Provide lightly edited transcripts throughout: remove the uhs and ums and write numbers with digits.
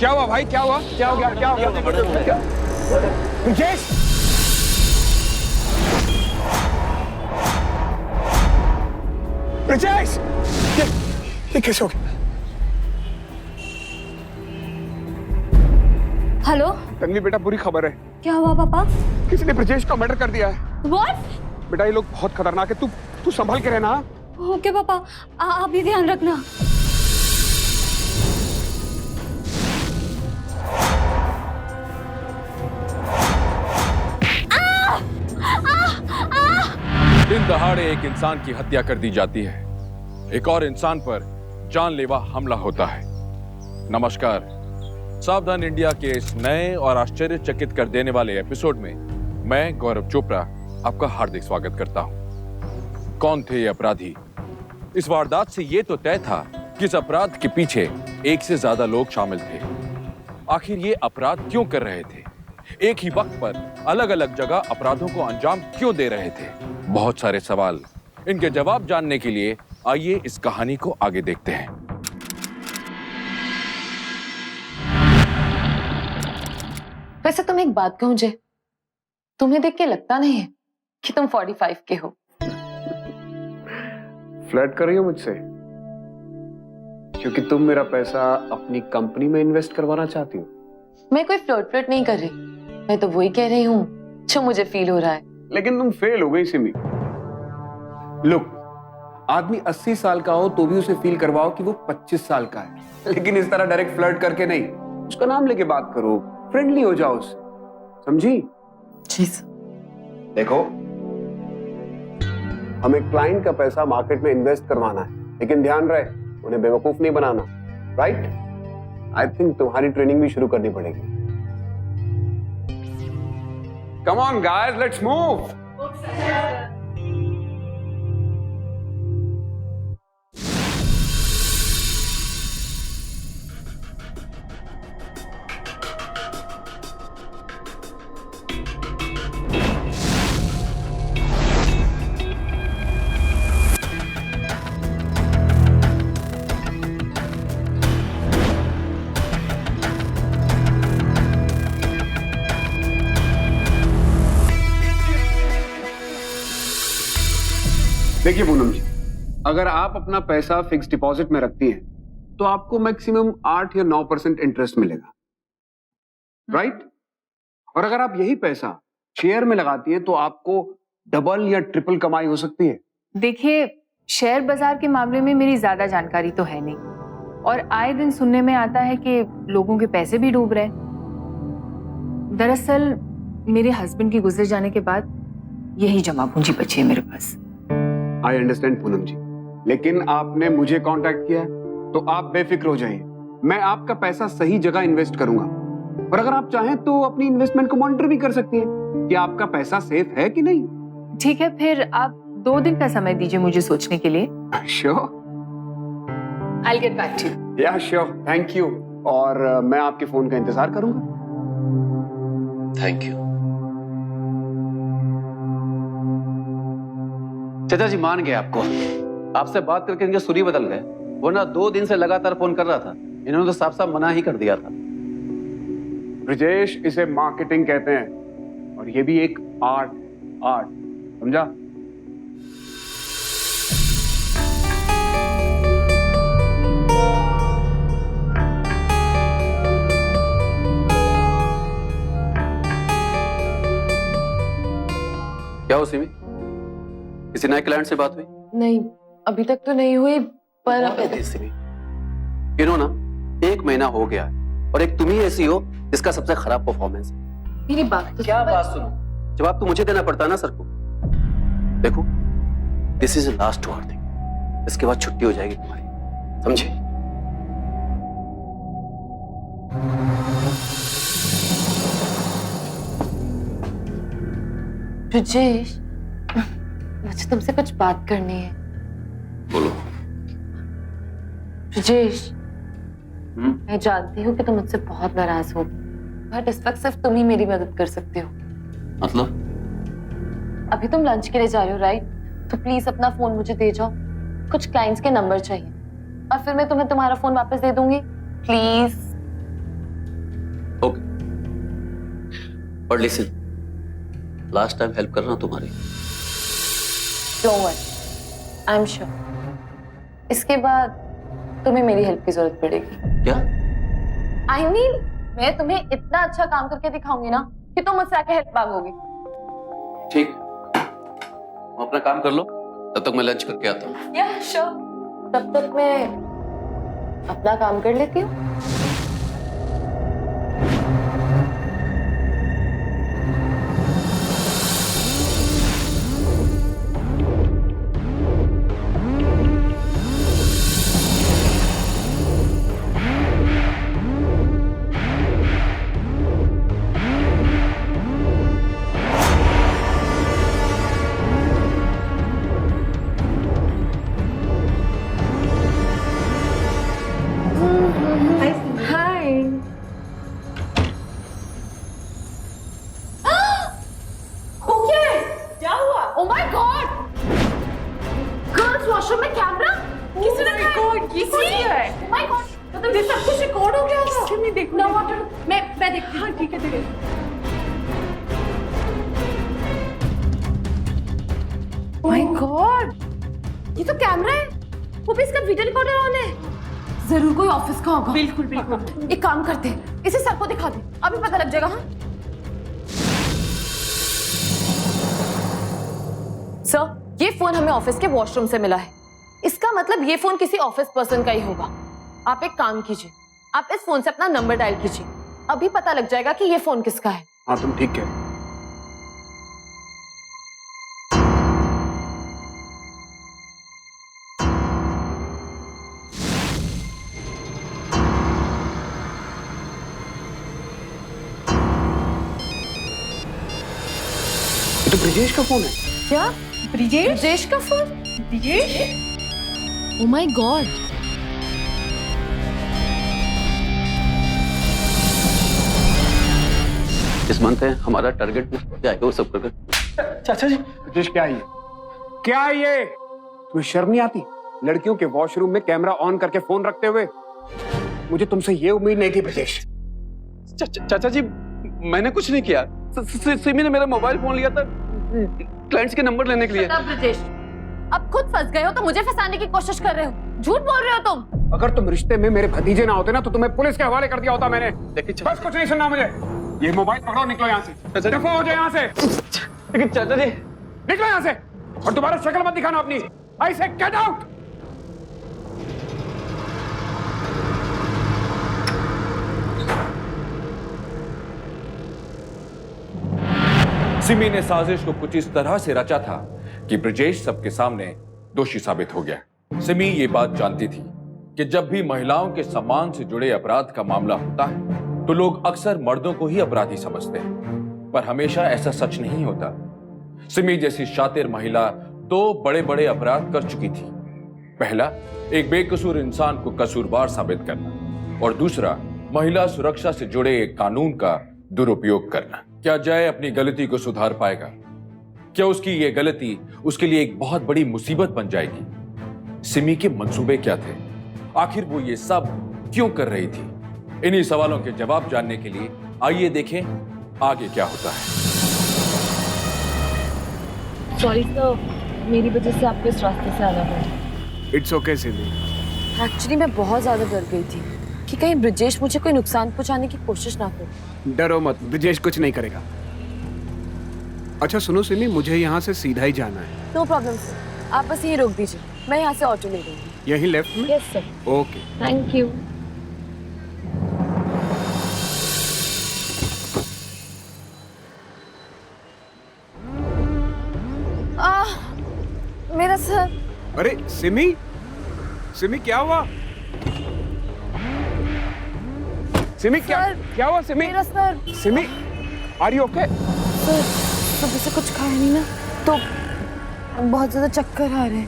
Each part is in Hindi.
क्या हुआ भाई, क्या हुआ, क्या हो गया, क्या हो गया? ब्रिजेश, ब्रिजेश, ये कैसे हो गया? हेलो तन्वी बेटा, बुरी खबर है। क्या हुआ पापा? किसी ने ब्रिजेश का मर्डर कर दिया है। व्हाट? बेटा ये लोग बहुत खतरनाक है, तू संभल के रहना। ओके पापा, आप भी ध्यान रखना। दिन दहाड़े एक इंसान की हत्या कर दी जाती है, एक और इंसान पर जानलेवा हमला होता है। नमस्कार, सावधान इंडिया के इस नए और आश्चर्यचकित कर देने वाले एपिसोड में मैं गौरव चोपड़ा आपका हार्दिक स्वागत करता हूं। कौन थे ये अपराधी? इस वारदात से ये तो तय था कि इस अपराध के पीछे एक से ज्यादा लोग शामिल थे। आखिर ये अपराध क्यों कर रहे थे? एक ही वक्त पर अलग अलग जगह अपराधों को अंजाम क्यों दे रहे थे? बहुत सारे सवाल। इनके जवाब जानने के लिए आइए इस कहानी को आगे देखते हैं। वैसे तुम एक बात कहूं जे, तुम्हें देख के लगता नहीं है कि तुम 45 के हो। फ्लर्ट कर रही हो मुझसे क्योंकि तुम मेरा पैसा अपनी कंपनी में इन्वेस्ट करवाना चाहती हो? मैं कोई फ्लर्ट नहीं कर रही, मैं तो वही कह रही हूँ जो मुझे फील हो रहा है। लेकिन तुम फेल हो गई सिमी। लुक, आदमी 80 साल का हो तो भी उसे फील करवाओ कि वो 25 साल का है, लेकिन इस तरह डायरेक्ट फ्लर्ट करके नहीं। उसका नाम लेके बात करो, फ्रेंडली हो जाओ उससे, समझी? जी देखो, हमें क्लाइंट का पैसा मार्केट में इन्वेस्ट करवाना है, लेकिन ध्यान रहे उन्हें बेवकूफ नहीं बनाना, राइट? आई थिंक तुम्हारी ट्रेनिंग भी शुरू करनी पड़ेगी। Come on guys, let's move. देखिए पूनम जी, अगर आप अपना पैसा फिक्स डिपॉजिट में रखती हैं तो आपको मैक्सिमम 8 या 9% इंटरेस्ट मिलेगा, राइट? और अगर आप यही पैसा शेयर में लगाती हैं तो आपको डबल या ट्रिपल कमाई हो सकती है। देखिए, शेयर बाजार के मामले में मेरी ज्यादा जानकारी तो है नहीं, और आए दिन सुनने में आता है कि लोगों के पैसे भी डूब रहे। दरअसल मेरे हस्बैंड के गुजर जाने के बाद यही जमा पूंजी बची है मेरे पास। आई अंडरस्टैंड पूनम जी, लेकिन आपने मुझे कांटेक्ट किया है तो आप बेफिक्र हो जाइए, मैं आपका पैसा सही जगह इन्वेस्ट करूंगा। और अगर आप चाहें तो अपनी इन्वेस्टमेंट को मॉनिटर भी कर सकती हैं कि आपका पैसा सेफ है कि नहीं। ठीक है, फिर आप 2 दिन का समय दीजिए मुझे सोचने के लिए। Sure, I'll get back to you. या श्योर, थैंक यू। और मैं आपके फोन का इंतजार करूंगा। Thank you. चाचा जी मान गए आपको, आपसे बात करके इनके सुर ही बदल गए, वरना 2 दिन से लगातार फोन कर रहा था। इन्होंने तो साफ साफ मना ही कर दिया था। ब्रिजेश, इसे मार्केटिंग कहते हैं और ये भी एक आर्ट, समझा? क्या हो सिमी, किसी नए क्लाइंट से बात हुई? नहीं, अभी तक तो नहीं हुई, पर इन्हों ना 1 महीना हो गया है और एक तुम ही ऐसी हो जिसका सबसे खराब परफॉर्मेंस है। मेरी बात तो क्या बात सुनो, जवाब तो मुझे देना पड़ता है ना सर को। देखो, दिस इज लास्ट वार्निंग, इसके बाद छुट्टी हो जाएगी तुम्हारी, समझे? ब्रिजेश, मुझे तुमसे कुछ बात करनी है। बोलो। ब्रिजेश, मैं जानती हूँ कि तुम मुझसे बहुत नाराज हो, बट इस वक्त सिर्फ तुम ही मेरी मदद कर सकते हो। मतलब? अभी तुम लंच के लिए जा रहे हो, राइट? तो प्लीज अपना फोन मुझे दे जाओ, कुछ क्लाइंट्स के नंबर चाहिए, और फिर मैं तुम्हें तुम्हारा फोन वापस दे दूंगी, प्लीज। ओके, पर लिसन, लास्ट टाइम हेल्प कर रहा हूं तुम्हारी। Don't worry, I am sure इसके बाद तुम्हें मेरी हेल्प की जरूरत पड़ेगी। क्या? आई मीन मैं तुम्हें इतना अच्छा काम करके दिखाऊंगी ना कि तुम मुझसे आके हेल्प मांगोगी। ठीक, तुम अपना काम कर लो, तब तक मैं लंच करके आता हूँ। या श्योर, तब तक मैं अपना काम कर लेती हूँ। Oh my God! Girls washroom में कैमरा? किसी ने है? Oh my God! मतलब ये सब कुछ रिकॉर्ड हो गया होगा? किसी ने देखा? No, मैं देखती हूँ। ठीक है, ठीक है। Oh my God! ये तो कैमरा है। वो भी इसका वीडियो रिकॉर्डर ऑन है। जरूर कोई ऑफिस का होगा। बिल्कुल बिल्कुल। एक काम करते हैं, इसे सर को दिखा दे, अभी पता लग जाएगा। हाँ? सर, ये फोन हमें ऑफिस के वॉशरूम से मिला है। इसका मतलब ये फोन किसी ऑफिस पर्सन का ही होगा। आप एक काम कीजिए, आप इस फोन से अपना नंबर डायल कीजिए, अभी पता लग जाएगा कि ये फोन किसका है। हाँ तुम ठीक कह रहे हो। ये तो ब्रिजेश का फोन है। क्या? ब्रिजेश? ब्रिजेश का phone? Brijesh? Oh my God! इस मंथ है हमारा टारगेट क्या है वो सब करके। चाचा जी, ब्रिजेश क्या है ये? क्या है ये? तुम्हें शर्म नहीं आती? लड़कियों के वॉशरूम में कैमरा ऑन करके फोन रखते हुए। मुझे तुमसे ये उम्मीद नहीं थी ब्रिजेश। चाचा जी, मैंने कुछ नहीं किया। सिमी ने मेरा मोबाइल फोन लिया था क्लाइंट्स के नंबर लेने के लिए। ब्रिजेश, अब खुद फंस गए हो तो मुझे फंसाने की कोशिश कर रहे हो। झूठ बोल रहे हो तुम। अगर तुम रिश्ते में मेरे भतीजे ना होते ना तो तुम्हें पुलिस के हवाले कर दिया होता मैंने। देखिए बस कुछ नहीं सुनना मुझे। ये मोबाइल पकड़ो, निकलो यहाँ से। दफा हो जाए यहाँ से। लेकिन चाचा जी, निकलो यहाँ से और दोबारा शक्ल मत दिखाना अपनी। आई से गेट आउट। सिमी ने साजिश को कुछ इस तरह से रचा था कि ब्रिजेश सबके सामने दोषी साबित हो गया। सिमी ये बात जानती थी कि जब भी महिलाओं के सम्मान से जुड़े अपराध का मामला होता है तो लोग अक्सर मर्दों को ही अपराधी समझते हैं, पर हमेशा ऐसा सच नहीं होता। सिमी जैसी शातिर महिला दो बड़े बड़े अपराध कर चुकी थी। पहला, एक बेकसूर इंसान को कसूरवार साबित करना, और दूसरा, महिला सुरक्षा से जुड़े एक कानून का दुरुपयोग करना। क्या जय अपनी गलती को सुधार पाएगा? क्या उसकी ये गलती उसके लिए एक बहुत बड़ी मुसीबत बन जाएगी? सिमी के मंसूबे क्या थे? आखिर वो ये सब क्यों कर रही थी? इन्हीं सवालों के जवाब जानने के लिए आइए देखें आगे क्या होता है। सॉरी सर, मेरी वजह से आपको इस रास्ते से आना पड़ा। It's okay Simi. एक्चुअली मैं बहुत ज्यादा डर गई थी कि कहीं ब्रिजेश मुझे कोई नुकसान पहुंचाने की कोशिश ना करे। डरो मत, ब्रिजेश कुछ नहीं करेगा। अच्छा सुनो सिमी, मुझे यहाँ से सीधा ही जाना है। नो प्रॉब्लम सर, आप बस यहीं रोक दीजिए, मैं यहाँ से ऑटो ले लूंगी। यही लेफ्ट में? Yes sir. Okay. Thank you. मेरा सर। अरे सिमी, सिमी क्या हुआ? सिमी क्या हुआ सिमी? मेरा sir. Simi, are you okay? Sir, सुबह से कुछ खाया नहीं ना, तो बहुत ज्यादा चक्कर आ रहे हैं।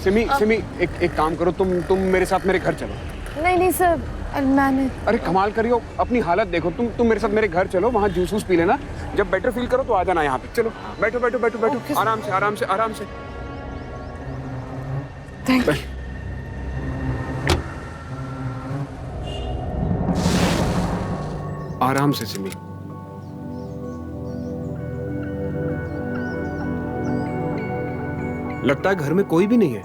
सिमी एक काम करो, तुम मेरे साथ मेरे घर चलो। नहीं सर, मैंने। अरे कमाल करियो, अपनी हालत देखो। तुम मेरे साथ मेरे घर चलो, वहाँ जूस वूस पी लेना। जब बेटर फील करो तो आ जाना यहाँ पे। चलो बैठो बैठो बैठो बैठो। Okay, आराम से। Thank you. आराम से सिमी। लगता है घर में कोई भी नहीं है।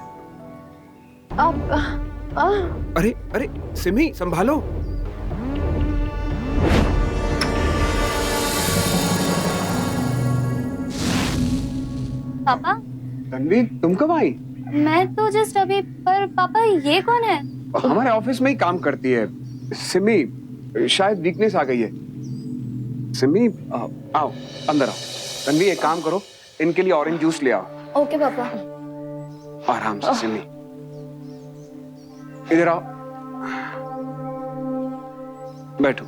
अरे अरे सिमी, संभालो। पापा तन्वी, तुम कब आई? मैं तो जस्ट अभी। पर पापा ये कौन है? हमारे ऑफिस में ही काम करती है। सिमी, शायद वीकनेस आ गई है। सिमी, आओ अंदर आओ। तन्वी, एक काम करो, इनके लिए ऑरेंज जूस ले आओ। ओके पापा। आराम से सिमी, इधर आओ, बैठो।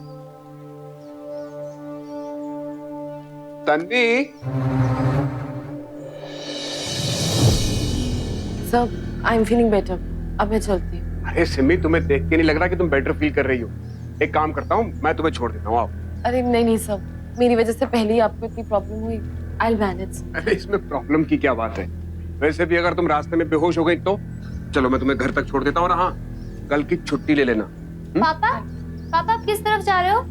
तन्वी, सब आई एम फीलिंग बेटर। अब मैं चलती हूँ। अरे सिमी, तुम्हें देख के नहीं लग रहा कि तुम बेटर फील कर रही हो। एक काम करता हूँ, मैं तुम्हें छोड़ देता हूँ, आओ। अरे नहीं सब, मेरी वजह से पहले ही आपको इतनी प्रॉब्लम हुई। आई विल मैनेज। अरे इसमें प्रॉब्लम की क्या बात है? वैसे भी अगर तुम रास्ते में बेहोश हो गई तो चलो मैं तुम्हें घर तक छोड़ देता हूँ ना। हाँ, कल की छुट्टी ले लेना। पापा पापा आप किस तरफ जा रहे हो?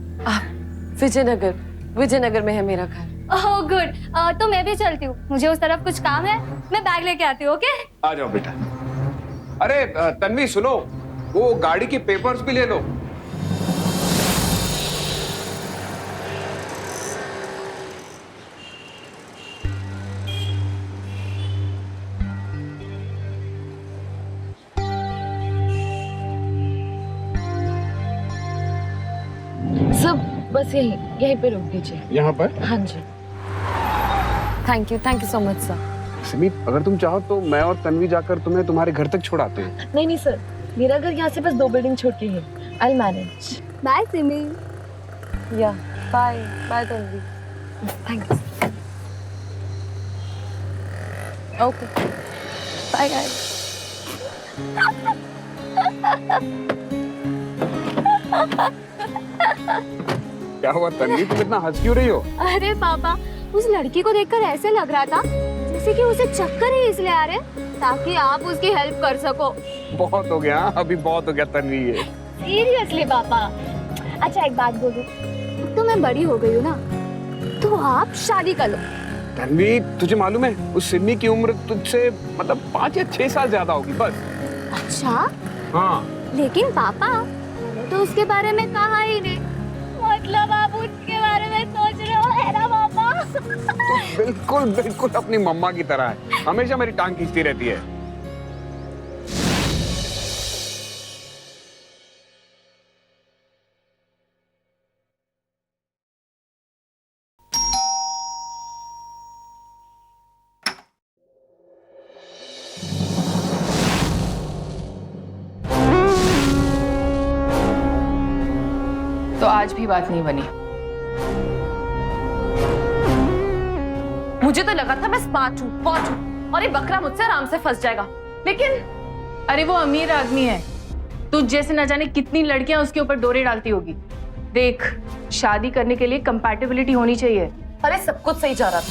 विजयनगर। विजयनगर में है मेरा घर। Oh good. तो मैं भी चलती हूँ, मुझे उस तरफ कुछ काम है। मैं बैग लेके आती हूँ। ओके आ जाओ बेटा। अरे तन्वी सुनो, वो गाड़ी के पेपर्स भी ले लो। सब बस यहीं पे रोक दीजिए। यहाँ पर? हाँ जी। Thank you so much sir. Simi, अगर तुम चाहो तो मैं और तन्वी जाकर तुम्हें तुम्हारे घर तक छोड़ाते हैं। नहीं सर, मेरा घर यहाँ से बस 2 बिल्डिंग छोड़ के है। I will manage. Bye Simi. या bye bye Tanvi. Thanks. Okay bye guys. क्या हुआ तन्वी, तुम इतना हंस क्यों रही हो? अरे पापा, उस लड़की को देखकर ऐसे लग रहा था जैसे कि उसे चक्कर ही इसलिए आ रहे ताकि आप उसकी हेल्प कर सको। बहुत हो गया, अभी बहुत हो गया तन्वी ये। सीरियसली पापा। अच्छा एक बात बोलूं, तो मैं बड़ी हो गई हूँ ना, तो आप शादी कर लो। तन्वी, तुझे मालूम है उस सिमी की उम्र तुझसे मतलब 5 या 6 साल ज्यादा होगी बस। अच्छा? हाँ। लेकिन पापा, मैंने तो उसके बारे में कहा ही नहीं। मतलब आप उसके बारे में सोच रहे हो, है ना पापा? तो बिल्कुल बिल्कुल अपनी मम्मा की तरह है, हमेशा मेरी टांग खींचती रहती है। तो आज भी बात नहीं बनी। मुझे तो लगा था मैं स्मार्ट हूँ, पॉट हूँ और ये बकरा मुझसे आराम से फंस जाएगा, लेकिन अरे वो अमीर आदमी है, तू जैसे न जाने कितनी लड़कियां उसके ऊपर डोरे डालती होगी। देख, शादी करने के लिए कंपैटिबिलिटी होनी चाहिए। अरे सब कुछ सही जा रहा था,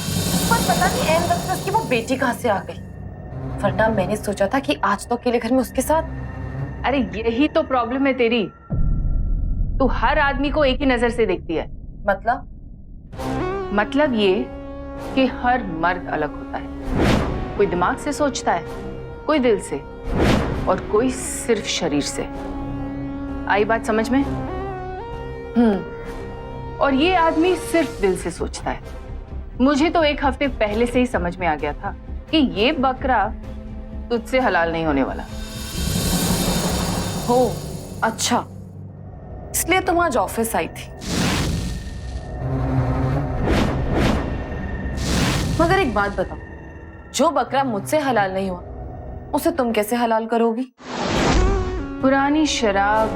पर पता नहीं एंड वक्त उसकी वो बेटी कहाँ से आ गई। वरना मैंने सोचा था कि आज तो अकेले घर में उसके साथ। अरे यही तो प्रॉब्लम है तेरी, तू हर आदमी को एक ही नजर से देखती है। मतलब ये कि हर मर्द अलग होता है। कोई दिमाग से सोचता है, कोई दिल से, और कोई सिर्फ शरीर से। आई बात समझ में? और ये आदमी सिर्फ दिल से सोचता है। मुझे तो 1 हफ्ते पहले से ही समझ में आ गया था कि ये बकरा तुझसे हलाल नहीं होने वाला। हो अच्छा, इसलिए तुम आज ऑफिस आई थी। मगर एक बात बताओ, जो बकरा मुझसे हलाल नहीं हुआ उसे तुम कैसे हलाल करोगी? पुरानी शराब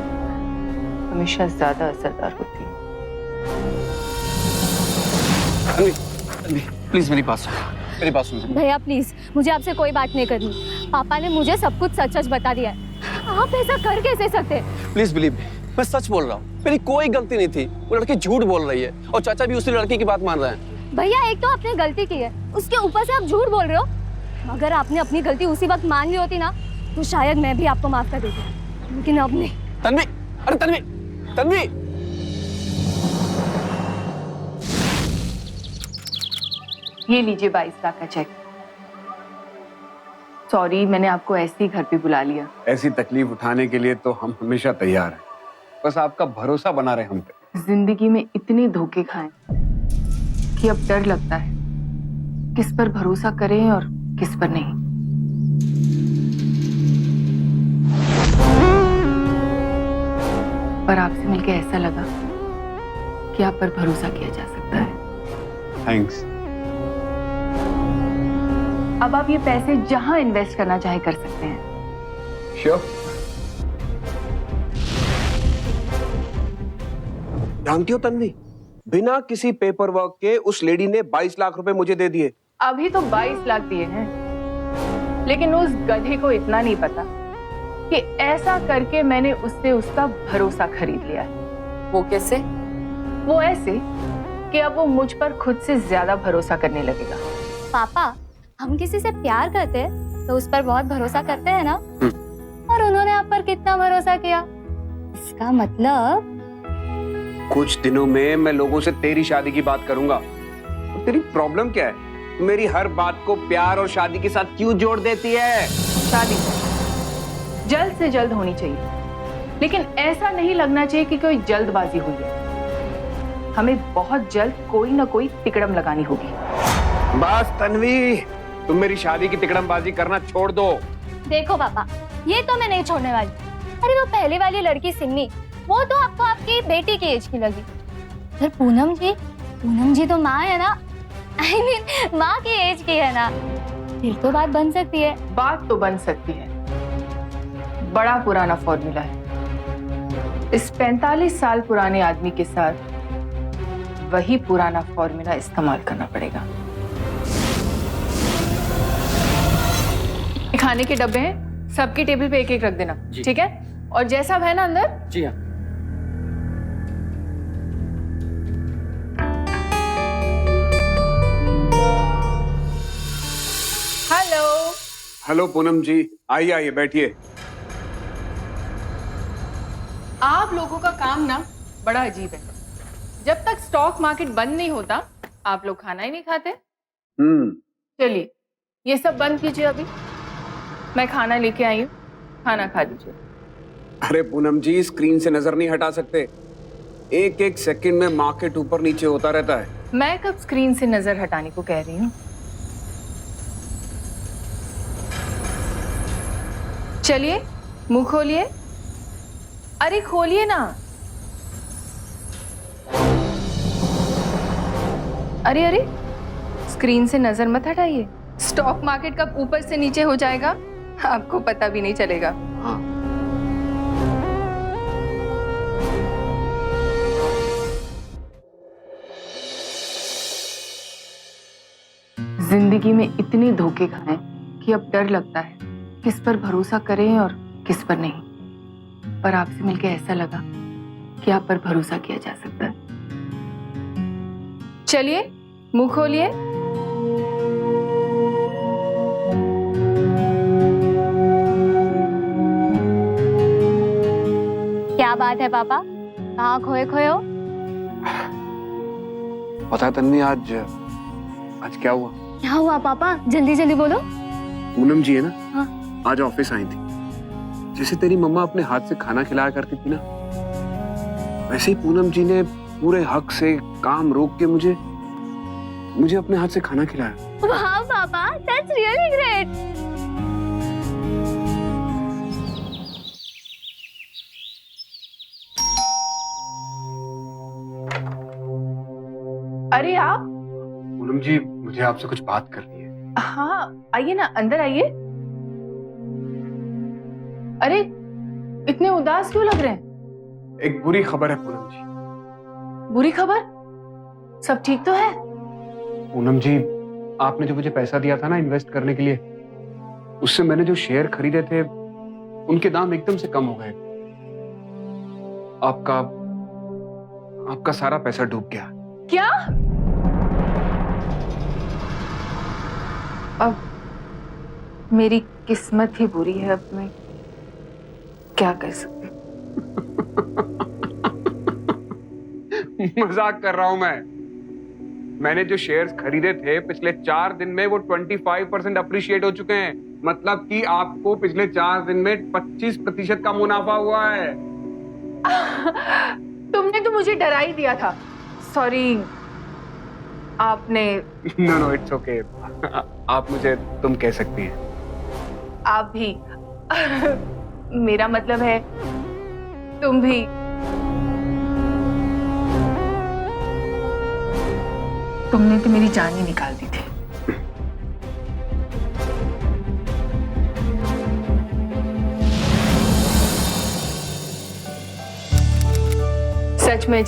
हमेशा ज्यादा असरदार होती है। प्लीज मेरी बात सुनो। भैया प्लीज, मुझे आपसे कोई बात नहीं करनी। पापा ने मुझे सब कुछ सच सच बता दिया है। आप ऐसा कर कैसे सकते? प्लीज बिलीव मी, मैं सच बोल रहा हूँ, मेरी कोई गलती नहीं थी। वो लड़की झूठ बोल रही है और चाचा भी उसी लड़की की बात मान रहे हैं। भैया एक तो आपने गलती की है, उसके ऊपर से आप झूठ बोल रहे हो। अगर आपने अपनी गलती उसी वक्त मान ली होती ना, तो शायद मैं भी आपको माफ कर देती, लेकिन अब नहीं। तन्वी, अरे तन्वी, तन्वी, ये लीजिए 22 लाख का चेक। सॉरी, मैंने आपको ऐसे ही घर पे बुला लिया। ऐसी तकलीफ उठाने के लिए तो हम हमेशा तैयार हैं, बस आपका भरोसा बना रहे हम पे। जिंदगी में इतने धोखे खाए कि अब डर लगता है किस पर भरोसा करें और किस पर नहीं। पर आपसे मिलकर ऐसा लगा कि आप पर भरोसा किया जा सकता है। थैंक्स। अब आप ये पैसे जहां इन्वेस्ट करना चाहे कर सकते हैं। श्योर। जानती हो तन्वी, बिना किसी पेपर वर्क के उस लेडी ने 22 लाख रुपए मुझे दे दिए। अभी तो 22 लाख दिए हैं, लेकिन उस गधे को इतना नहीं पता कि ऐसा करके मैंने उससे उसका भरोसा खरीद लिया है। वो कैसे? वो ऐसे कि अब वो मुझ पर खुद से ज्यादा भरोसा करने लगेगा। पापा, हम किसी से प्यार करते हैं तो उस पर बहुत भरोसा करते हैं ना। और उन्होंने आप पर कितना भरोसा किया, इसका मतलब कुछ दिनों में मैं लोगों से तेरी शादी की बात करूंगा। और तेरी प्रॉब्लम क्या है? तू मेरी हर बात को प्यार और शादी के साथ क्यों जोड़ देती है? शादी जल्द से जल्द होनी चाहिए, लेकिन ऐसा नहीं लगना चाहिए कि कोई जल्दबाजी हुई है। हमें बहुत जल्द कोई ना कोई तिकड़म लगानी होगी। बस तन्वी, तुम मेरी शादी की तिकड़मबाजी करना छोड़ दो। देखो पापा, ये तो मैं नहीं छोड़ने वाली। अरे वो पहले वाली लड़की सिन्नी, वो तो आपको आपकी बेटी की एज की लगी। फिर पूनम जी तो माँ है ना, I mean, माँ की एज की है ना, फिर तो बात बन सकती है। बात तो बन सकती है, बड़ा पुराना फॉर्मूला है। इस 45 साल पुराने आदमी के साथ वही पुराना फॉर्मूला इस्तेमाल करना पड़ेगा। खाने के डब्बे हैं, सबकी टेबल पे एक एक रख देना, ठीक है? और जैसा है ना अंदर। जी हाँ। हेलो। हेलो पूनम जी, आइए आइए बैठिए। आप लोगों का काम ना बड़ा अजीब है। जब तक स्टॉक मार्केट बंद नहीं होता, आप लोग खाना ही नहीं खाते। चलिए, ये सब बंद कीजिए। अभी मैं खाना लेके आई हूँ, खाना खा लीजिए। अरे पूनम जी, स्क्रीन से नजर नहीं हटा सकते। एक एक सेकंड में मार्केट ऊपर नीचे होता रहता है। मैं कब स्क्रीन से नजर हटाने को कह रही हूँ? चलिए, मुंह खोलिए। अरे खोलिए ना। अरे अरे, स्क्रीन से नजर मत हटाइए। स्टॉक मार्केट कब ऊपर से नीचे हो जाएगा आपको पता भी नहीं चलेगा। हाँ। जिंदगी में इतने धोखे खाए कि अब डर लगता है किस पर भरोसा करें और किस पर नहीं। पर आपसे मिलकर ऐसा लगा कि आप पर भरोसा किया जा सकता है। चलिए, मुंह खोलिए। क्या बात है पापा, कहाँ खोए खोए हो? पता है तन्वी, आज क्या हुआ? क्या हुआ पापा, जल्दी जल्दी बोलो। पूनम जी है ना, हाँ। आज ऑफिस आई थी। जैसे तेरी मम्मा अपने हाथ से खाना खिलाया करती थी ना, वैसे ही पूनम जी ने पूरे हक से काम रोक के मुझे अपने हाथ से खाना खिलाया। वाह पापा, दैट्स रियली ग्रेट। अरे आप? पूनम जी, मुझे आपसे कुछ बात करनी है। हाँ, आइए ना, अंदर आइए। अरे, इतने उदास क्यों लग रहे हैं? एक बुरी खबर है पूनम जी। बुरी खबर? सब ठीक तो है? पूनम जी, आपने जो मुझे पैसा दिया था ना इन्वेस्ट करने के लिए, उससे मैंने जो शेयर खरीदे थे उनके दाम एकदम से कम हो गए। आपका सारा पैसा डूब गया। क्या? अब मेरी किस्मत ही बुरी है। अब मैं क्या कर सकती हूँ? मजाक कर रहा हूं मैं। मैंने जो शेयर्स खरीदे थे पिछले 4 दिन में वो 25% अप्रिशिएट हो चुके हैं। मतलब कि आपको पिछले 4 दिन में 25% का मुनाफा हुआ है। तुमने तो मुझे डरा ही दिया था। सॉरी, आपने। No it's okay. आप मुझे तुम कह सकती हैं। आप भी। मेरा मतलब है तुम भी। तुमने तो मेरी जान ही निकाल दी थी। सच में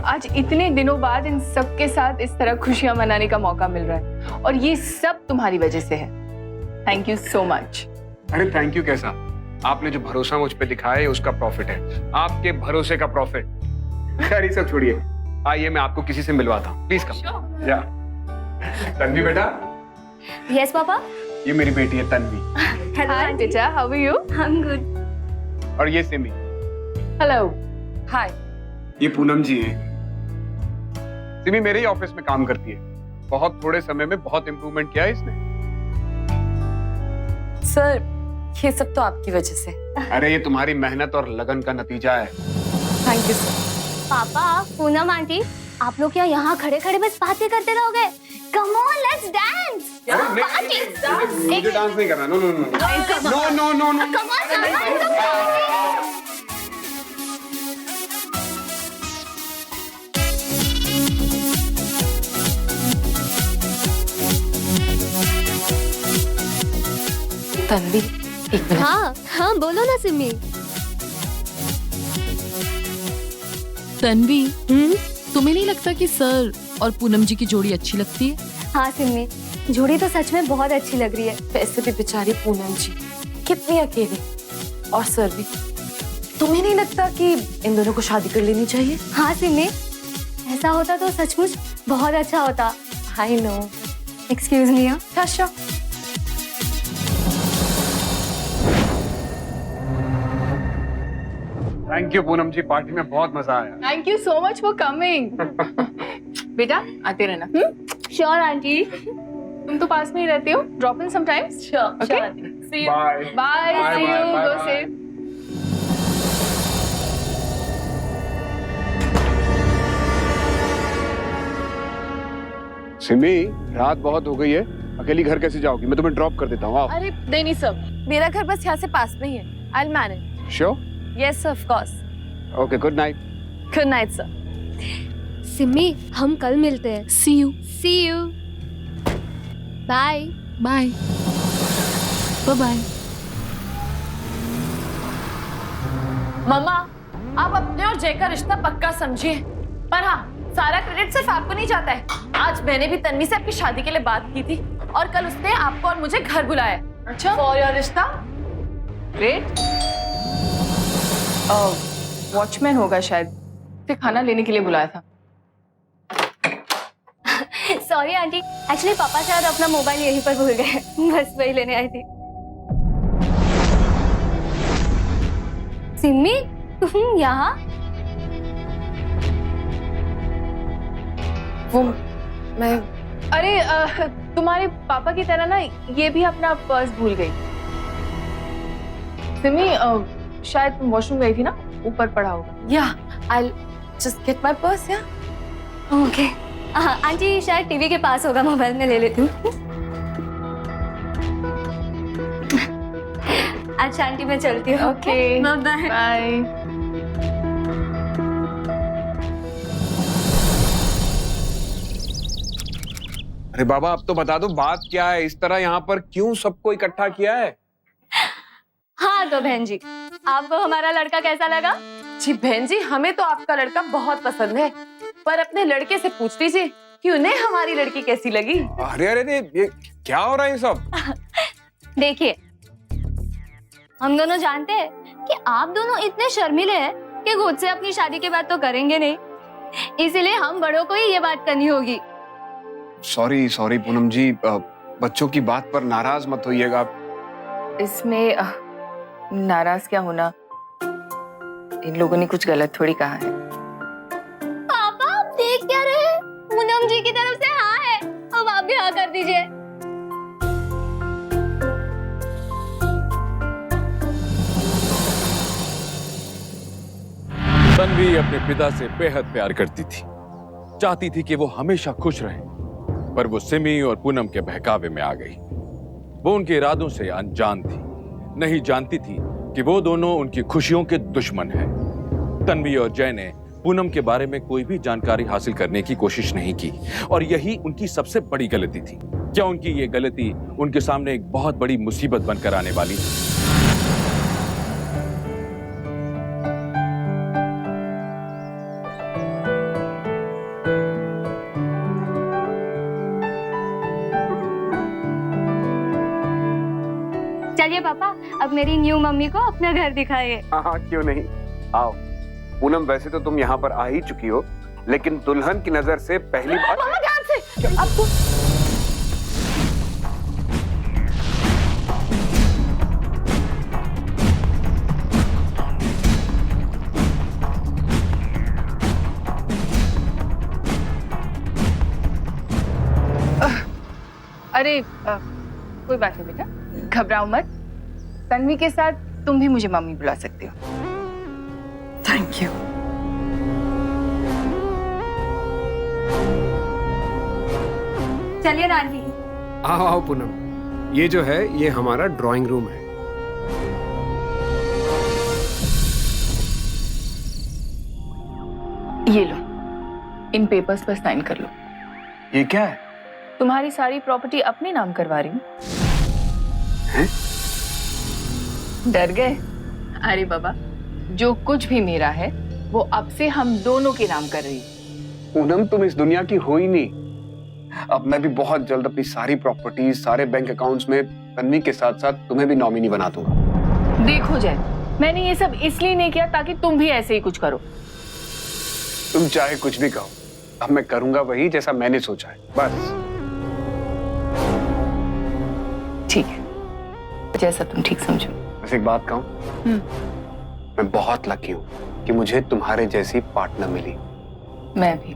आज इतने दिनों बाद इन सब के साथ इस तरह खुशियां मनाने का मौका मिल रहा है, और ये सब तुम्हारी वजह से है। Thank you so much. अरे थैंक यू कैसा? आपने जो भरोसा मुझ पे दिखाया है उसका प्रॉफिट है, आपके भरोसे का प्रॉफिट। खैर ये सब छोड़िए, आइए मैं आपको किसी से मिलवाता हूँ। Please come. या तन्वी बेटा। Yes papa. ये मेरी बेटी है तन्वी। हाय बेटा, how are you? I am good. और ये सिमी। हेलो। हाय। ये पूनम जी हैं। सिमी मेरे ही ऑफिस में काम करती है। बहुत थोड़े समय में बहुत इंप्रूवमेंट किया है इसने। सर, ये सब तो आपकी वजह से। अरे ये तुम्हारी मेहनत और लगन का नतीजा है। Thank you sir. पापा, पूनम आंटी, आप लोग क्या यहाँ खड़े खड़े बस बातें करते रहोगे? Come on, let's dance. मुझे डांस नहीं करना। No no no no no no. Come on. Tanvi, एक मिनट। हाँ हाँ, बोलो ना सिमी। तन्वी, तुम्हें नहीं लगता कि सर और पूनम जी की जोड़ी अच्छी लगती है? हाँ सिमी, जोड़ी तो सच में बहुत अच्छी लग रही है। वैसे भी बेचारी पूनम जी कितनी अकेली, और सर भी। तुम्हें नहीं लगता कि इन दोनों को शादी कर लेनी चाहिए? हाँ सिमी, ऐसा होता तो सचमुच बहुत अच्छा होता। I know. Excuse me. अच्छा। Thank you Poonam ji, party में बहुत मजा आया। Thank you so much for coming. बेटा आते रहना। Sure aunty. तुम तो पास में ही रहते हो। Drop in sometimes. Sure. Okay, see you. Bye bye. Bye, see bye, you. bye, go bye. Safe. Simi, रात बहुत हो गई है, अकेली घर कैसे जाओगी? मैं तुम्हें ड्रॉप कर देता हूँ। अरे नहीं सर, मेरा घर बस यहाँ से पास में ही है। I will manage. Sure? Yes of course. Okay, good night. Good night sir. Simi, हम कल मिलते हैं। See you. See you. Bye. Bye. Bye. मम्मा, आप अपने और जय का रिश्ता पक्का समझिए, पर हाँ, सारा क्रेडिट सिर्फ आपको नहीं जाता है। आज मैंने भी तन्वी से आपकी शादी के लिए बात की थी, और कल उसने आपको और मुझे घर बुलाया। अच्छा, फॉर योर रिश्ता। ग्रेट। वॉचमैन होगा शायद, उसे खाना लेने के लिए बुलाया था। सॉरी आंटी, एक्चुअली पापा शायद अपना मोबाइल यहीं पर भूल गए। बस वही लेने आई थी। सिमी, तुम यहाँ? वो मैं अरे तुम्हारे पापा की तरह ना ये भी अपना पर्स भूल गई। सिमी, शायद तुम वॉशरूम गई थी ना, ऊपर पड़ा होगा। या I just get my purse. या ओके। आंटी शायद टीवी के पास होगा, मोबाइल में ले लेती हूँ। अच्छा आंटी, मैं चलती हूँ। Okay, bye. बाय। अरे बाबा, अब तो बता दो बात क्या है? इस तरह यहाँ पर क्यों सबको इकट्ठा किया है? हाँ तो बहन जी, आपको हमारा लड़का कैसा लगा? जी बहन जी, हमें तो आपका लड़का बहुत पसंद है, पर अपने लड़के से पूछ लीजिए कि उन्हें हमारी लड़की कैसी लगी। अरे अरे अरे, ये क्या हो रहा है ये सब? देखिए, हम दोनों जानते हैं कि आप दोनों इतने शर्मीले हैं कि खुद से अपनी शादी के बाद तो करेंगे नहीं, इसीलिए हम बड़ों को ही ये बात करनी होगी। सॉरी सॉरी पूनम जी, बच्चों की बात पर नाराज मत होइएगा। इसमें नाराज क्या होना, इन लोगों ने कुछ गलत थोड़ी कहा है। पापा, आप देख क्या रहे हैं? पूनम जी की तरफ से दीजिए। तन्वी अपने पिता से बेहद प्यार करती थी, चाहती थी कि वो हमेशा खुश रहे, पर वो सिमी और पूनम के बहकावे में आ गई। वो उनके इरादों से अनजान थी, नहीं जानती थी कि वो दोनों उनकी खुशियों के दुश्मन हैं। तन्वी और जय ने पूनम के बारे में कोई भी जानकारी हासिल करने की कोशिश नहीं की और यही उनकी सबसे बड़ी गलती थी। क्या उनकी ये गलती उनके सामने एक बहुत बड़ी मुसीबत बनकर आने वाली थी? चलिए पापा, अब मेरी न्यू मम्मी को अपना घर दिखाइए। हाँ, क्यों नहीं, आओ। पूनम, वैसे तो तुम यहाँ पर आ ही चुकी हो, लेकिन दुल्हन की नजर से पहली बार। मामा ध्यान से, आपको अरे कोई बात नहीं बेटा, घबराओ मत। तन्वी के साथ तुम भी मुझे मम्मी बुला सकते हो। Thank you. चलिए नानी। आओ आओ पूनम, ये जो है ये हमारा ड्राइंग रूम है। ये लो, इन पेपर्स पर साइन कर लो। ये क्या है? तुम्हारी सारी प्रॉपर्टी अपने नाम करवा रही हूँ। डर गए? अरे बाबा, जो कुछ भी मेरा है वो अब से हम दोनों के नाम कर रही हूँ। पूनम, तुम इस दुनिया की हो ही नहीं। अब मैं भी बहुत जल्द अपनी सारी प्रॉपर्टीज, सारे बैंक अकाउंट्स में तन्वी के साथ साथ तुम्हें भी नॉमिनी बना दूंगा। देखो जय, मैंने ये सब इसलिए नहीं किया ताकि तुम भी ऐसे ही कुछ करो। तुम चाहे कुछ भी कहो, अब मैं करूंगा वही जैसा मैंने सोचा है, बस। ठीक है, जैसा तुम ठीक समझो। बस एक बात कहूं, मैं बहुत लकी हूं कि मुझे तुम्हारे जैसी पार्टनर मिली। मैं भी।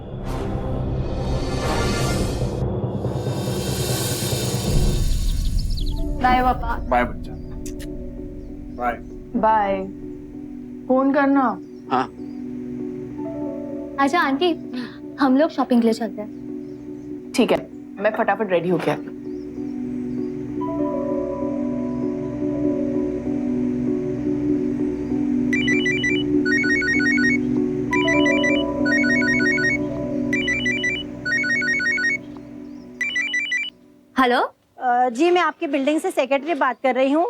बाय पापा। बाय बच्चा, बाय। बाय। फोन करना। हाँ। अच्छा आंटी, हम लोग शॉपिंग के लिए चलते हैं। ठीक है, मैं फटाफट रेडी हो गया। हेलो। जी, मैं आपकी बिल्डिंग से सेक्रेटरी बात कर रही हूँ।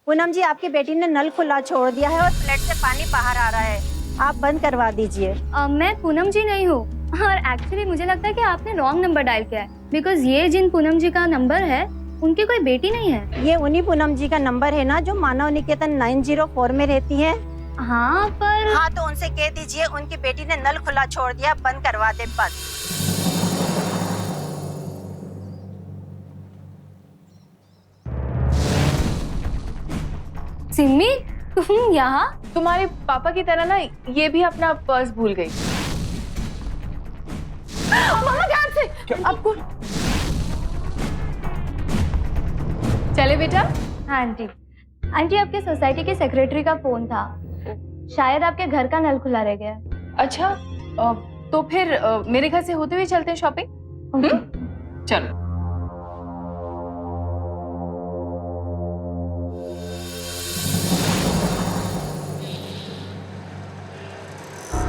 पूनम जी, आपकी बेटी ने नल खुला छोड़ दिया है और फ्लैट से पानी बाहर आ रहा है, आप बंद करवा दीजिए। मैं पूनम जी नहीं हूँ, और एक्चुअली मुझे लगता है कि आपने रॉन्ग नंबर डायल किया है, बिकॉज ये जिन पूनम जी का नंबर है उनकी कोई बेटी नहीं है। ये उन्हीं पूनम जी का नंबर है ना जो मानव निकेतन 904 में रहती है? हाँ पर। हाँ, तो उनसे कह दीजिए उनकी बेटी ने नल खुला छोड़ दिया, बंद करवा दे बस। सिम्मी, तुम यहाँ? तुम्हारे पापा की तरह ना ये भी अपना पर्स भूल गई। मामा ध्यान से, आपको। चले बेटा। हाँ आंटी। आंटी, आपके सोसाइटी के सेक्रेटरी का फोन था, शायद आपके घर का नल खुला रह गया। अच्छा, तो फिर मेरे घर से होते हुए चलते हैं शॉपिंग। चलो।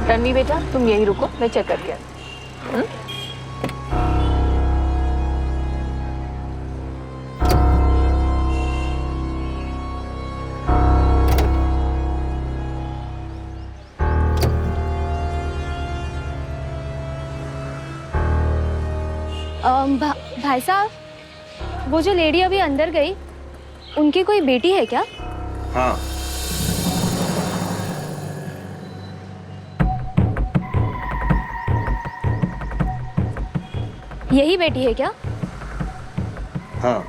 तन्वी बेटा, तुम यही रुको, मैं चेक करके आती हूँ। भाई साहब, वो जो लेडी अभी अंदर गई, उनकी कोई बेटी है क्या? हाँ। यही बेटी है क्या? हाँ।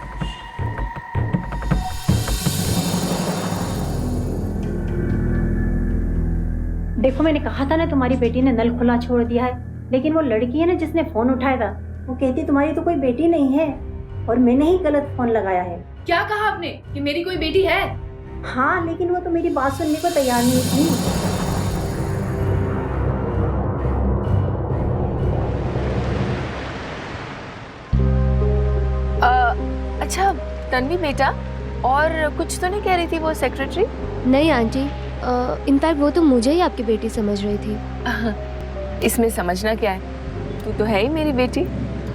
देखो, मैंने कहा था ना तुम्हारी बेटी ने नल खुला छोड़ दिया है, लेकिन वो लड़की है ना जिसने फोन उठाया था, वो कहती तुम्हारी तो कोई बेटी नहीं है। और मैंने ही गलत फोन लगाया है। क्या कहा आपने कि मेरी कोई बेटी है? हाँ, लेकिन वो तो मेरी बात सुनने को तैयार नहीं थी। अच्छा तन्वी बेटा, और कुछ तो नहीं कह रही थी वो सेक्रेटरी? नहीं आंटी, इनफैक्ट वो तो मुझे ही आपकी बेटी समझ रही थी। इसमें समझना क्या है, तू तो है ही मेरी बेटी,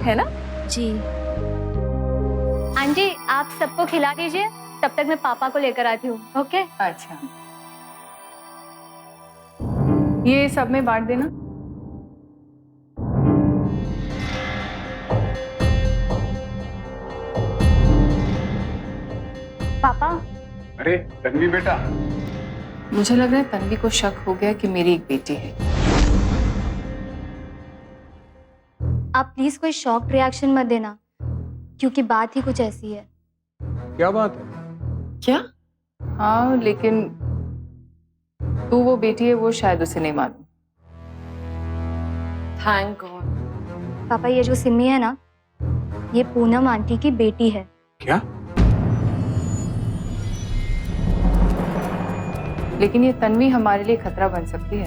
है ना? जी आंटी, आप सबको खिला दीजिए, तब तक मैं पापा को लेकर आती हूँ। ओके? अच्छा, ये सब में बांट देना। पापा, अरे तन्वी बेटा, मुझे लग रहा है तन्वी को शक हो गया कि मेरी एक बेटी है। आप प्लीज कोई शॉक रिएक्शन मत देना, क्योंकि बात ही कुछ ऐसी है। क्या बात है? क्या? हाँ, लेकिन तू वो बेटी है वो शायद उसे नहीं मालूम। Thank God. पापा, ये जो सिमी है ना, ये पूनम आंटी की बेटी है। क्या? लेकिन ये तन्वी हमारे लिए खतरा बन सकती है।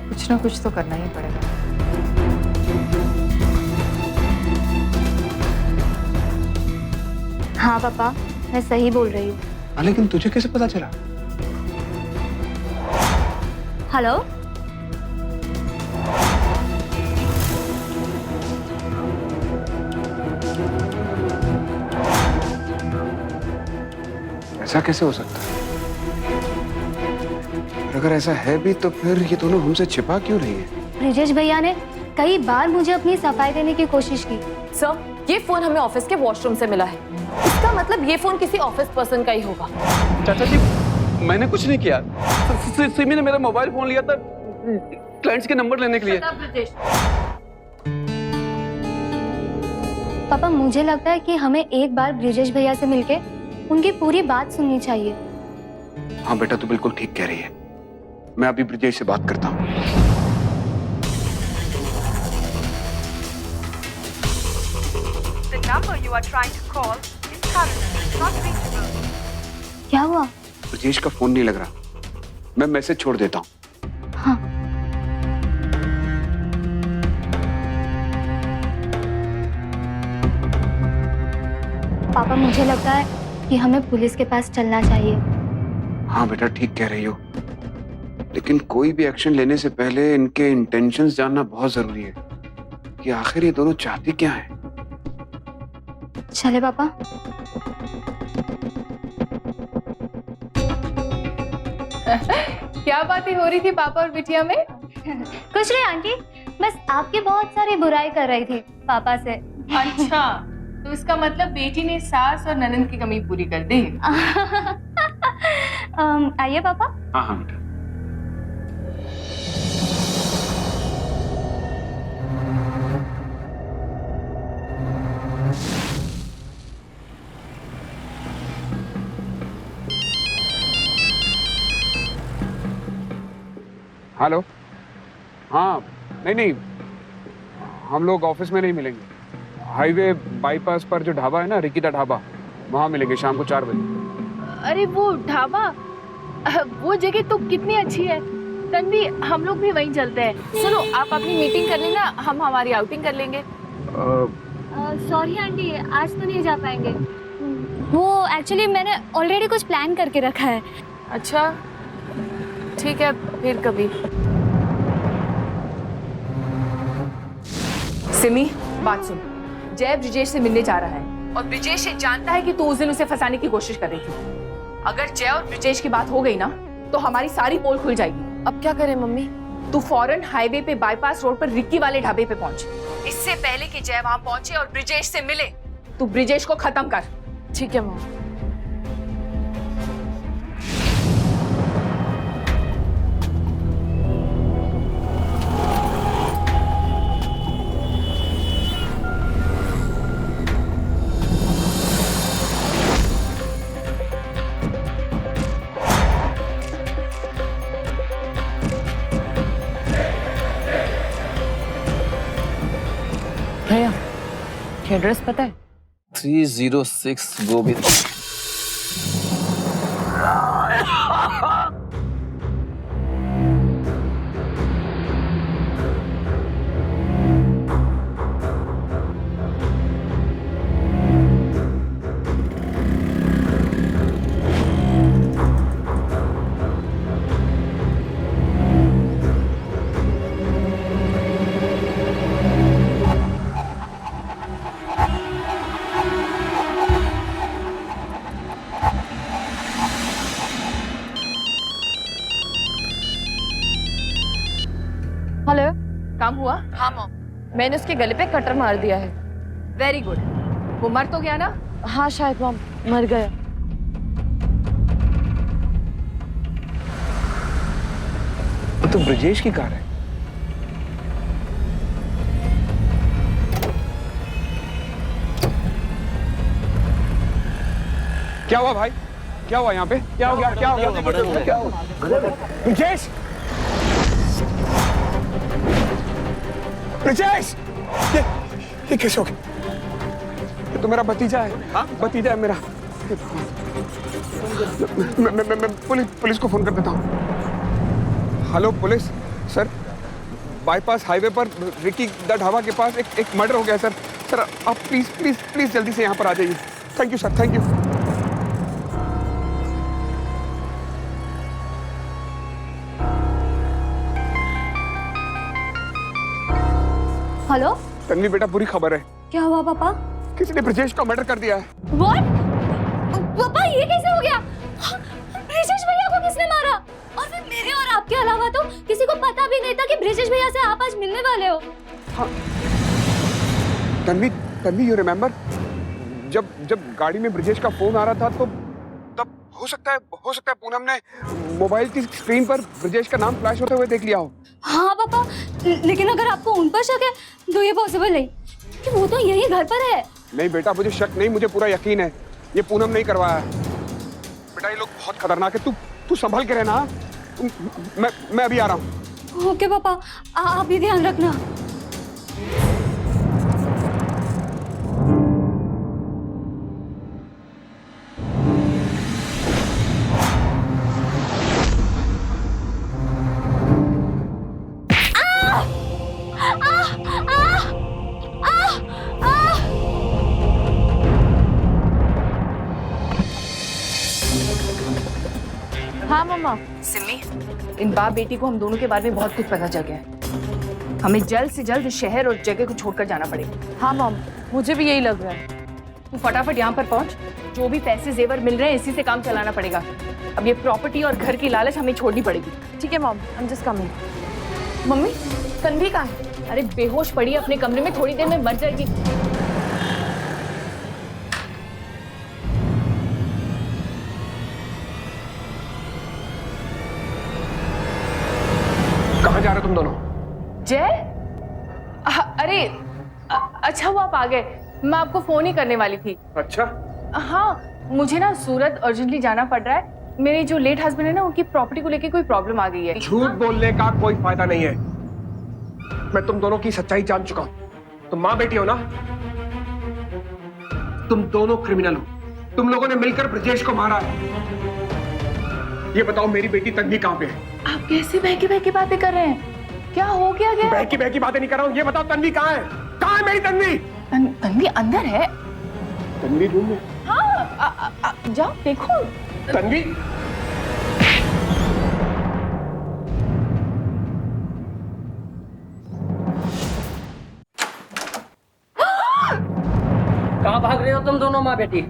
कुछ ना कुछ तो करना ही पड़ेगा। हाँ पापा, मैं सही बोल रही हूँ। लेकिन तुझे कैसे पता चला? हेलो, ऐसा कैसे हो सकता है? और अगर ऐसा है भी तो फिर ये दोनों हमसे छिपा क्यों रही है? ब्रिजेश भैया ने कई बार मुझे अपनी सफाई देने की कोशिश की। सर, ये फोन हमें ऑफिस के वॉशरूम से मिला है। इसका मतलब ये फोन किसी ऑफिस पर्सन का ही होगा। चाचा जी, मैंने कुछ नहीं किया। सिमी ने मेरा मोबाइल फोन लिया था क्लाइंट्स के नंबर लेने के लिए। पापा, मुझे लगता है कि हमें एक बार ब्रिजेश भैया से मिलके उनकी पूरी बात सुननी चाहिए। हाँ बेटा, तू बिल्कुल ठीक कह रही है। मैं अभी ब्रिजेश से बात करता हूँ। The number you are trying to call is currently not reachable. क्या हुआ? ब्रिजेश का फोन नहीं लग रहा। मैं मैसेज छोड़ देता हूँ। हाँ। पापा, मुझे लगता है कि हमें पुलिस के पास चलना चाहिए। हाँ बेटा, ठीक कह रही हो, लेकिन कोई भी एक्शन लेने से पहले इनके इंटेंशंस जानना बहुत जरूरी है कि आखिर ये दोनों चाहते क्या हैं। चले पापा। क्या बातें हो रही थी पापा और बिटिया में? कुछ नहीं आंटी, बस आपकी बहुत सारी बुराई कर रही थी पापा से। अच्छा, तो इसका मतलब बेटी ने सास और ननंद की कमी पूरी कर दी। आइए पापा। हाँ हाँ बेटा। हेलो। हाँ, नहीं, हम लोग ऑफिस में नहीं मिलेंगे। हाईवे बाईपास पर जो ढाबा है ना, रिकिता ढाबा, वहाँ मिलेंगे शाम को 4 बजे। अरे वो ढाबा, वो जगह तो कितनी अच्छी है तन्वी, हम लोग भी वहीं चलते हैं। सुनो, आप अपनी मीटिंग कर लेना, हम हमारी आउटिंग कर लेंगे। सॉरी आंटी, आज तो नहीं जा पाएंगे। वो एक्चुअली मैंने ऑलरेडी कुछ प्लान करके रखा है। अच्छा ठीक है, फिर कभी। सिमी, बात सुन। जय ब्रिजेश से मिलने जा रहा है और ब्रिजेश ये जानता है कि तू उस दिन उसे फंसाने की कोशिश कर रही थी। अगर जय और ब्रिजेश की बात हो गई ना, तो हमारी सारी पोल खुल जाएगी। अब क्या करें मम्मी? तू फौरन हाईवे पे बाईपास रोड पर रिक्की वाले ढाबे पे पहुंच। इससे पहले कि जय वहां पहुंचे और ब्रिजेश से मिले, तू ब्रिजेश को खत्म कर। ठीक है मम्मी। एड्रेस पता है? 306 गोविंद। हेलो। काम हुआ? हाँ मॉम, मैंने उसके गले पे कटर मार दिया है। Very good. वो मर तो गया ना? हाँ शायद मॉम, मर गया। तो ब्रजेश की कार है। क्या हुआ भाई? क्या हुआ यहाँ पे? क्या हो गया? क्या हो गया? क्या हुआ? ब्रजेश! ब्रजेश! ये कैसे हो गया? ये तो मेरा भतीजा है। हाँ? भतीजा है मेरा। मैं पुलिस को फोन कर देता हूँ। Hello police sir, bypass highway पर रिकी द ढाबा के पास एक मर्डर हो गया सर। सर आप प्लीज जल्दी से यहाँ पर आ जाइए। Thank you sir, thank you. Hello Tanvi बेटा, बुरी खबर है। क्या हुआ पापा? किसी ने ब्रजेश का मर्डर कर दिया है। व्हाट? पापा ये कैसे हो गया? ब्रजेश भैया को किसने मारा? और फिर मेरे और आपके अलावा तो किसी को पता भी नहीं था कि ब्रजेश भैया से आप आज मिलने वाले हो। हाँ। तन्वी यू रिमेम्बर जब गाड़ी में ब्रजेश का फोन आ रहा था तो तब हो सकता है पूनम ने मोबाइल की स्क्रीन पर ब्रजेश का नाम फ्लैश होते हुए देख लिया हो। हाँ पापा, लेकिन अगर आपको उन पर शक है तो ये पॉसिबल नहीं कि वो तो यही घर पर है। नहीं बेटा, मुझे शक नहीं, मुझे पूरा यकीन है ये पूनम नहीं करवाया है। बेटा ये लोग बहुत खतरनाक है, तू संभल के रहना। मैं अभी आ रहा हूँ। ओके पापा, आप भी ध्यान रखना। हाँ मम्मा। सिमी, इन बाप बेटी को हम दोनों के बारे में बहुत कुछ पता चल गया है। हमें जल्द से जल्द इस शहर और जगह को छोड़कर जाना पड़ेगा। हाँ मॉम, मुझे भी यही लग रहा है। तू फटाफट यहाँ पर पहुंच। जो भी पैसे जेवर मिल रहे हैं इसी से काम चलाना पड़ेगा। अब ये प्रॉपर्टी और घर की लालच हमें छोड़नी पड़ेगी। ठीक है mom, I am just coming. Mummy, Tanvi कहाँ है? अरे बेहोश पड़ी है अपने कमरे में, थोड़ी देर में मर जाएगी। कहाँ जा रहे हो तुम दोनों? जय, अरे अच्छा हुआ आप आ गए। मैं आपको फोन ही करने वाली थी। अच्छा। हाँ, मुझे ना सूरत अर्जेंटली जाना पड़ रहा है। मेरे जो लेट हस्बैंड है ना, उनकी प्रॉपर्टी को लेके कोई प्रॉब्लम आ गई है। झूठ बोलने का कोई फायदा नहीं है। मैं तुम दोनों की सच्चाई जान चुका हूं। तुम माँ बेटी हो ना? तुम दोनों क्रिमिनल हो। तुम लोगों ने मिलकर ब्रजेश को मारा है। ये बताओ मेरी बेटी तन्वी कहाँ पे है? आप कैसे बहकी बहकी बातें कर रहे हैं? क्या हो गया? बहकी बातें नहीं कर रहा हूँ। ये बताओ तन्वी कहाँ है? कहाँ है मेरी तन्वी? तन्वी अंदर है। तन्वी रूम में? हाँ, जाओ देखो। तन्वी, कहाँ भाग रहे हो तुम दोनों माँ बेटी?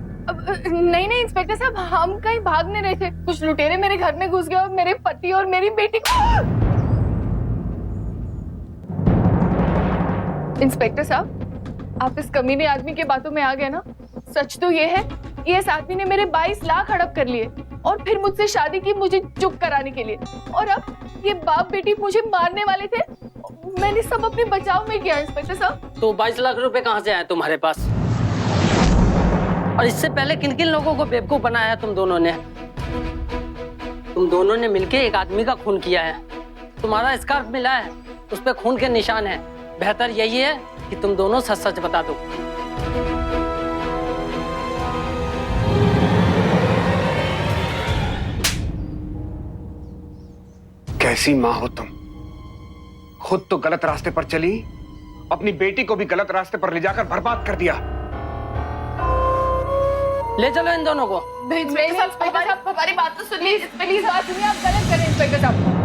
नहीं इंस्पेक्टर साहब, हम कहीं भागने रहे थे। कुछ लुटेरे मेरे घर में घुस गए और मेरे पति और मेरी बेटी को। इंस्पेक्टर साहब, आप इस कमीने आदमी के बातों में आ गए ना। सच तो ये है, ये इस आदमी ने मेरे 22 लाख हड़प कर लिए और फिर मुझसे शादी की मुझे चुप कराने के लिए। और अब ये बाप बेटी मुझे मारने वाले थे। मैंने सब अपने बचाव में किया इंस्पेक्टर साहब। तो 22 लाख रुपए कहाँ से आए तुम्हारे पास? और इससे पहले किन किन लोगों को बेवकूफ बनाया तुम दोनों ने? तुम दोनों ने मिलके एक आदमी का खून किया है। तुम्हारा स्कार्फ मिला है, उस पे खून के निशान है। बेहतर यही है कि तुम दोनों सच सच बता दो। कैसी माँ हो तुम? खुद तो गलत रास्ते पर चली, अपनी बेटी को भी गलत रास्ते पर ले जाकर बर्बाद कर दिया। ले चलो इन दोनों को। हमारी बात तो सुनिए, प्लीज बात सुनिए, आप गलत करें इंस्पेक्टर साहब।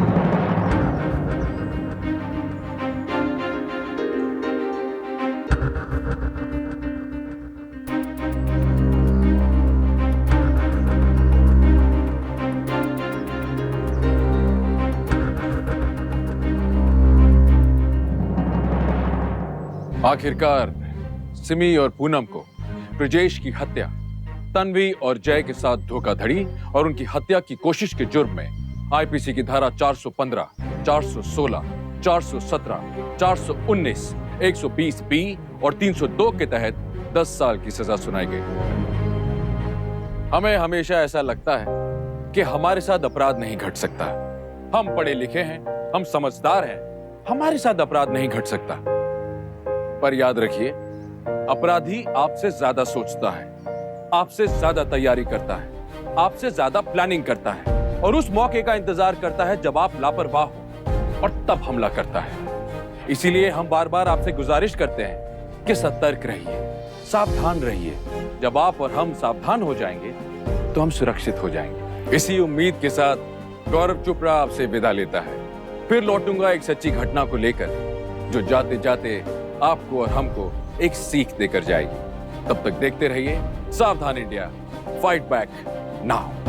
आखिरकार सिमी और पूनम को ब्रजेश की हत्या, तन्वी और जय के साथ धोखाधड़ी और उनकी हत्या की कोशिश के जुर्म में आईपीसी की धारा 415, 416, 417, 419, 120 बी और 302 के तहत 10 साल की सजा सुनाई गई। हमें हमेशा ऐसा लगता है कि हमारे साथ अपराध नहीं घट सकता। हम पढ़े लिखे हैं, हम समझदार हैं, हमारे साथ अपराध नहीं घट सकता। पर याद रखिए, अपराधी आपसे ज्यादा सोचता है, आपसे ज्यादा तैयारी करता है, आपसे ज्यादा प्लानिंग करता है और उस मौके का इंतजार करता है जब आप लापरवाह हो और तब हमला करता है। इसीलिए हम बार बार आपसे गुजारिश करते हैं कि सतर्क रहिए, सावधान रहिए। जब आप और हम सावधान हो जाएंगे तो हम सुरक्षित हो जाएंगे। इसी उम्मीद के साथ गौरव चोपड़ा आपसे विदा लेता है। फिर लौटूंगा एक सच्ची घटना को लेकर जो जाते जाते आपको और हमको एक सीख देकर जाएगी। तब तक देखते रहिए सावधान इंडिया, फाइट बैक नाउ।